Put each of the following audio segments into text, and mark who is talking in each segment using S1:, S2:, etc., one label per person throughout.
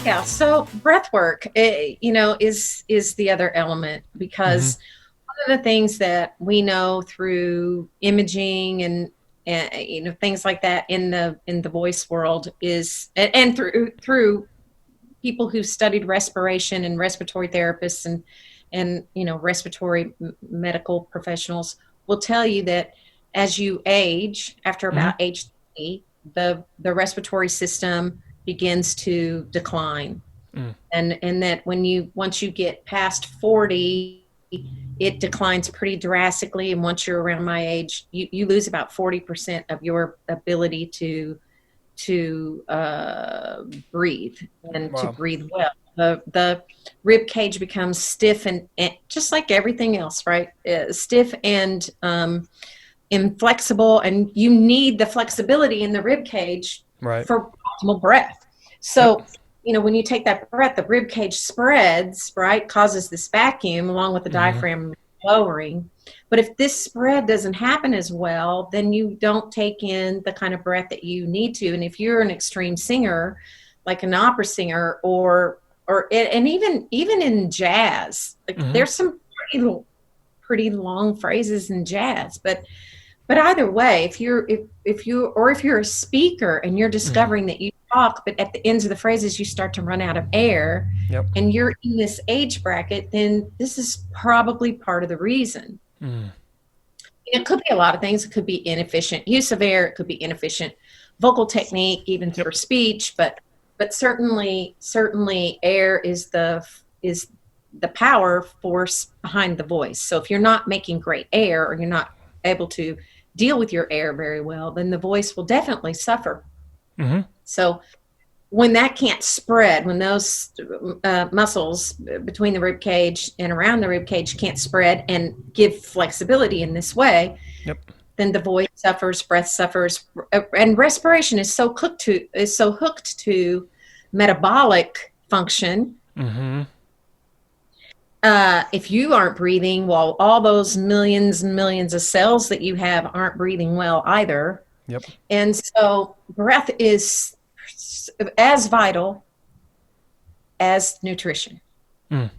S1: Yeah, so breath work, is the other element
S2: Hmm.
S1: because one of the things that we know through imaging and things like that in the voice world is and through people who studied respiration and respiratory therapists and respiratory medical professionals will tell you that as you age, after
S2: Hmm.
S1: about age 20, the respiratory system begins to decline,
S2: Mm.
S1: and that once you get past 40, it declines pretty drastically, and once you're around my age, you lose about 40% of your ability to breathe and to
S2: Wow.
S1: breathe well. The rib cage becomes stiff and just like everything else, right? Stiff and inflexible, and you need the flexibility in the rib cage
S2: Right.
S1: for optimal breath.
S2: Yep.
S1: So, when you take that breath, the rib cage spreads, right, causes this vacuum along with the
S2: Hmm.
S1: diaphragm lowering. But if this spread doesn't happen as well, then you don't take in the kind of breath that you need to. And if you're an extreme singer, like an opera singer, and even in jazz, like
S2: Hmm.
S1: there's some pretty long phrases in jazz, but either way, if you're a speaker and you're
S2: Hmm.
S1: discovering that you talk, but at the ends of the phrases you start to run out of air,
S2: Yep.
S1: and you're in this age bracket, then this is probably part of the reason.
S2: Mm.
S1: It could be a lot of things. It could be inefficient use of air. It could be inefficient vocal technique, even
S2: Yep.
S1: for speech. But certainly, air is the power force behind the voice. So if you're not making great air, or you're not able to deal with your air very well, then the voice will definitely suffer.
S2: Hmm.
S1: So when that can't spread, when those muscles between the rib cage and around the rib cage can't spread and give flexibility in this way,
S2: Yep.
S1: then the voice suffers, breath suffers, and respiration is so hooked to metabolic function.
S2: Hmm.
S1: If you aren't breathing, well, all those millions and millions of cells that you have aren't breathing well either.
S2: Yep.
S1: And so breath is as vital as nutrition.
S2: Mm.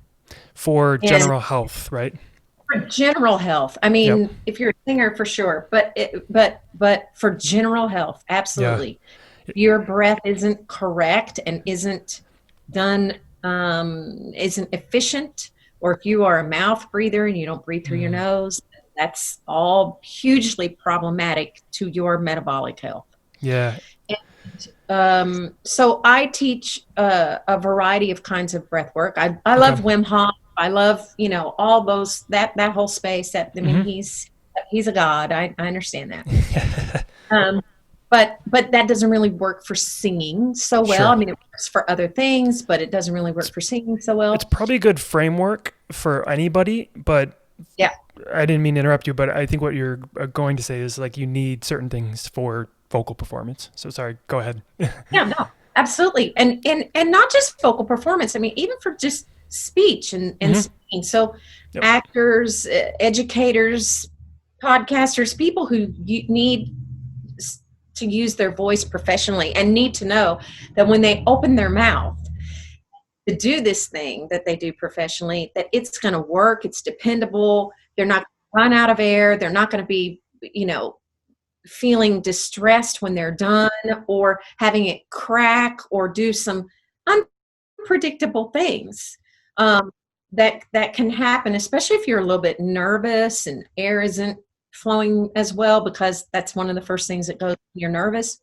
S2: For
S1: And
S2: general health, right?
S1: for general health, I
S2: Yep.
S1: mean, if you're a singer, for sure, but for general health,
S2: Yeah.
S1: absolutely. Your breath isn't correct and done isn't efficient, or if you are a mouth breather and you don't breathe through your
S2: Mm.
S1: nose, that's all hugely problematic to your metabolic health.
S2: Yeah.
S1: So I teach a variety of kinds of breath work. I
S2: Okay.
S1: love Wim Hof. I love, all those, that whole space. That, I mean,
S2: Hmm.
S1: he's a god. I understand that. Um, but that doesn't really work for singing so well. I
S2: Sure.
S1: mean, it works for other things, but it doesn't really
S2: It's
S1: work for singing so
S2: it's
S1: well.
S2: probably a good framework for anybody, but
S1: Yeah.
S2: I didn't mean to interrupt you, but I think what you're going to say is like you need certain things for vocal performance. So sorry, go ahead.
S1: Yeah, no, absolutely. And not just vocal performance. I mean, even for just speech and
S2: Hmm.
S1: speaking. So
S2: Yep.
S1: actors, educators, podcasters, people who need to use their voice professionally and need to know that when they open their mouth to do this thing that they do professionally, that it's going to work, it's dependable, they're not run out of air, they're not going to be, feeling distressed when they're done, or having it crack or do some unpredictable things, that can happen, especially if you're a little bit nervous and air isn't flowing as well, because that's one of the first things that goes when you're nervous.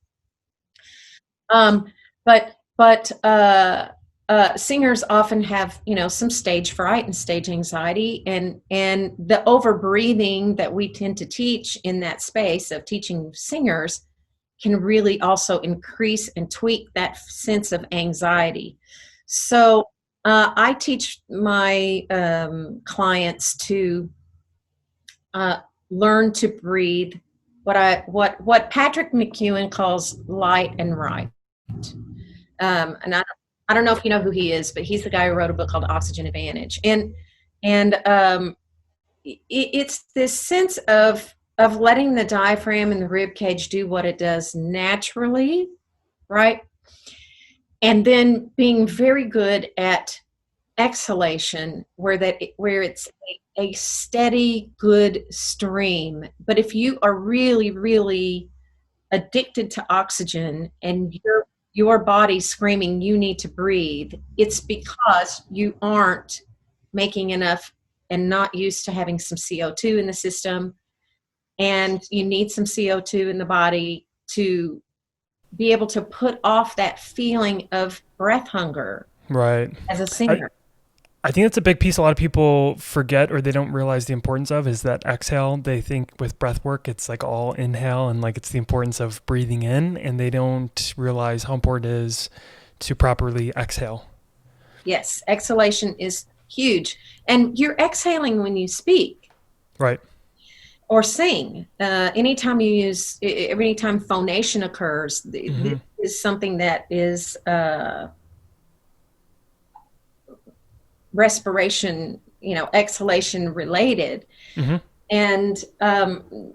S1: Um, but singers often have, some stage fright and stage anxiety, and the over breathing that we tend to teach in that space of teaching singers can really also increase and tweak that sense of anxiety. So I teach my clients to uh, learn to breathe what Patrick McEwen calls light and right. And I don't know if you know who he is, but he's the guy who wrote a book called Oxygen Advantage. And it's this sense of letting the diaphragm and the rib cage do what it does naturally, right? And then being very good at exhalation, where it's a steady, good stream. But if you are really, really addicted to oxygen and your body's screaming you need to breathe, it's because you aren't making enough and not used to having some CO2 in the system. And you need some CO2 in the body to be able to put off that feeling of breath hunger.
S2: Right.
S1: As a singer.
S2: I think that's a big piece a lot of people forget or they don't realize the importance of, is that exhale. They think with breath work, it's like all inhale and like it's the importance of breathing in, and they don't realize how important it is to properly exhale.
S1: Yes, exhalation is huge. And you're exhaling when you speak.
S2: Right.
S1: Or sing. Anytime phonation occurs, this is something that is respiration, exhalation related. And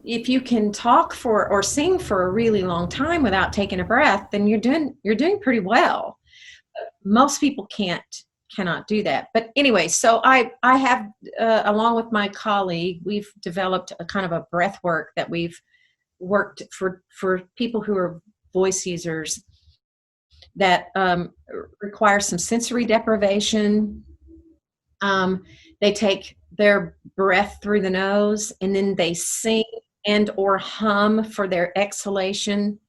S1: if you can talk or sing for a really long time without taking a breath, then you're doing pretty well. Most people cannot do that. But anyway, so I have, along with my colleague, we've developed a kind of a breath work that we've worked for people who are voice users that require some sensory deprivation. They take their breath through the nose and then they sing and or hum for their exhalation.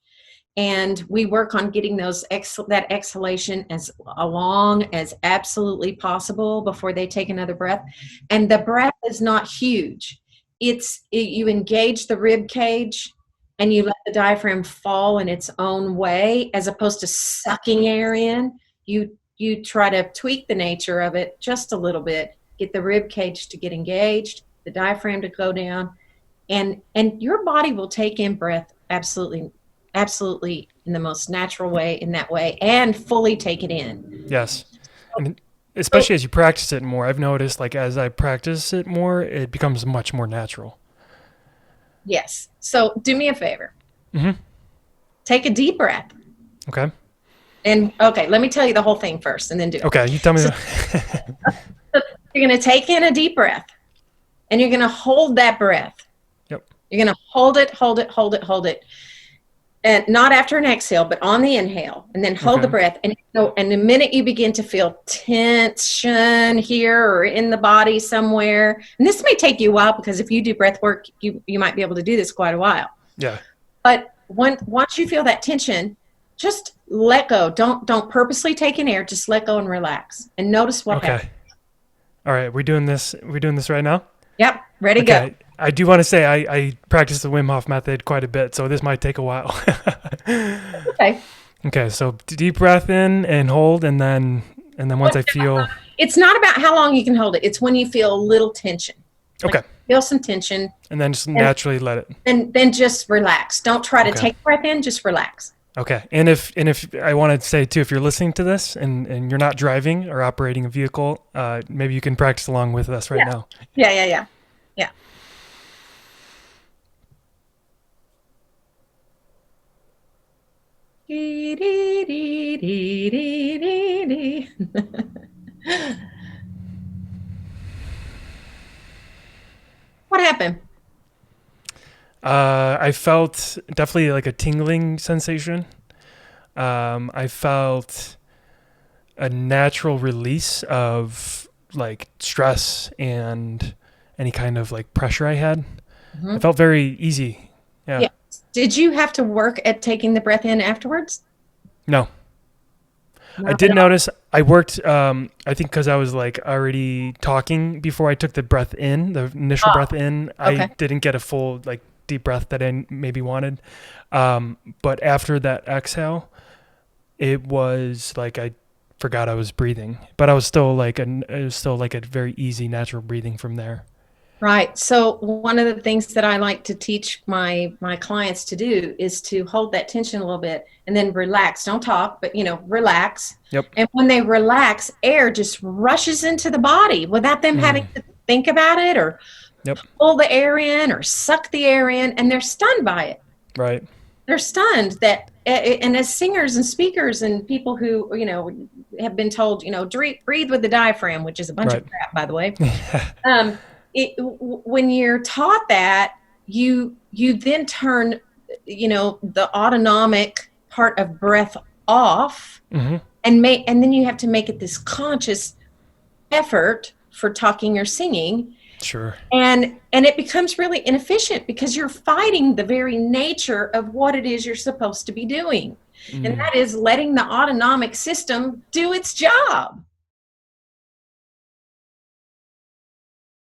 S1: And we work on getting that exhalation as long as absolutely possible before they take another breath. And the breath is not huge. You engage the rib cage and you let the diaphragm fall in its own way, as opposed to sucking air in. You try to tweak the nature of it just a little bit, get the rib cage to get engaged, the diaphragm to go down, and your body will take in breath absolutely in the most natural way, in that way, and fully take it in.
S2: Yes. And especially as you practice it more, I've noticed, like, as I practice it more, it becomes much more natural.
S1: Yes. So do me a favor. Take a deep breath.
S2: Okay.
S1: And let me tell you the whole thing first and then do it.
S2: Okay, you tell me.
S1: You're going to take in a deep breath and you're going to hold that breath.
S2: Yep.
S1: You're going to hold it. And not after an exhale, but on the inhale, and then hold the breath. And the minute you begin to feel tension here or in the body somewhere, and this may take you a while, because if you do breath work, you might be able to do this quite a while.
S2: Yeah.
S1: But once you feel that tension, just let go. Don't purposely take in air. Just let go and relax, and notice what happens.
S2: All right, we're doing this right now?
S1: Yep, ready, go.
S2: I do want to say I practice the Wim Hof method quite a bit, so this might take a while.
S1: Okay.
S2: Okay, so deep breath in and hold, and then once I feel...
S1: It's not about how long you can hold it. It's when you feel a little tension.
S2: Okay.
S1: Feel some tension.
S2: And then just naturally let it.
S1: And then just relax. Don't try to take a breath in, just relax.
S2: Okay. And if I want to say too, if you're listening to this and you're not driving or operating a vehicle, maybe you can practice along with us right now.
S1: Yeah. What happened?
S2: I felt definitely like a tingling sensation. I felt a natural release of like stress and any kind of like pressure I had. It felt very easy. Yeah.
S1: Did you have to work at taking the breath in afterwards?
S2: No. I did notice I worked, I think because I was like already talking before I took the breath in, the initial breath in, I didn't get a full like deep breath that I maybe wanted. But after that exhale, it was like I forgot I was breathing, but I was still like a very easy natural breathing from there.
S1: Right. So one of the things that I like to teach my clients to do is to hold that tension a little bit and then relax. Don't talk, but relax.
S2: Yep.
S1: And when they relax, air just rushes into the body without them having to think about it or pull the air in or suck the air in, and they're stunned by it.
S2: Right.
S1: they're stunned that, and as singers and speakers and people who, have been told, breathe with the diaphragm, which is a bunch of crap, by the way. When you're taught that, you then turn, the autonomic part of breath off, and then you have to make it this conscious effort for talking or singing.
S2: Sure.
S1: And it becomes really inefficient because you're fighting the very nature of what it is you're supposed to be doing. And that is letting the autonomic system do its job.